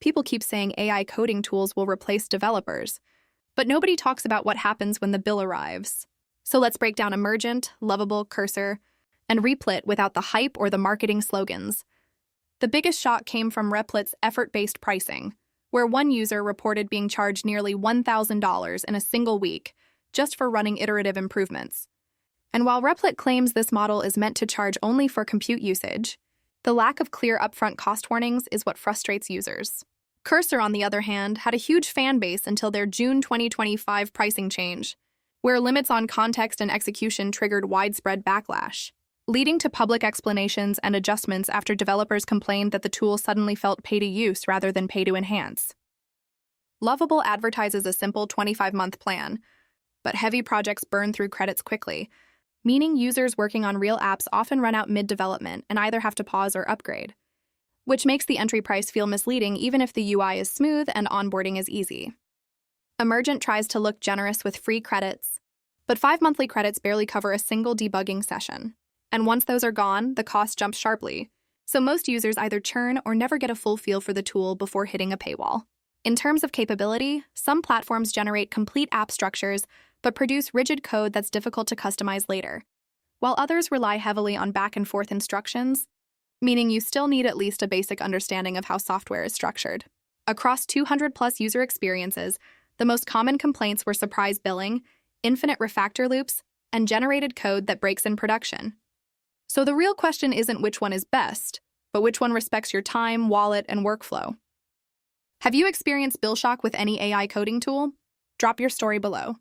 People keep saying AI coding tools will replace developers, but nobody talks about what happens when the bill arrives. So let's break down Emergent, Lovable, Cursor, and Replit without the hype or the marketing slogans. The biggest shock came from Replit's effort-based pricing, where one user reported being charged nearly $1,000 in a single week just for running iterative improvements. And while Replit claims this model is meant to charge only for compute usage, the lack of clear upfront cost warnings is what frustrates users. Cursor, on the other hand, had a huge fan base until their June 2025 pricing change, where limits on context and execution triggered widespread backlash, leading to public explanations and adjustments after developers complained that the tool suddenly felt pay-to-use rather than pay-to-enhance. Lovable advertises a simple 25-month plan, but heavy projects burn through credits quickly, meaning users working on real apps often run out mid-development and either have to pause or upgrade, which makes the entry price feel misleading even if the UI is smooth and onboarding is easy. Emergent tries to look generous with free credits, but 5 monthly credits barely cover a single debugging session. And once those are gone, the cost jumps sharply, so most users either churn or never get a full feel for the tool before hitting a paywall. In terms of capability, some platforms generate complete app structures but produce rigid code that's difficult to customize later, while others rely heavily on back-and-forth instructions, meaning you still need at least a basic understanding of how software is structured. Across 200-plus user experiences, the most common complaints were surprise billing, infinite refactor loops, and generated code that breaks in production. So the real question isn't which one is best, but which one respects your time, wallet, and workflow. Have you experienced bill shock with any AI coding tool? Drop your story below.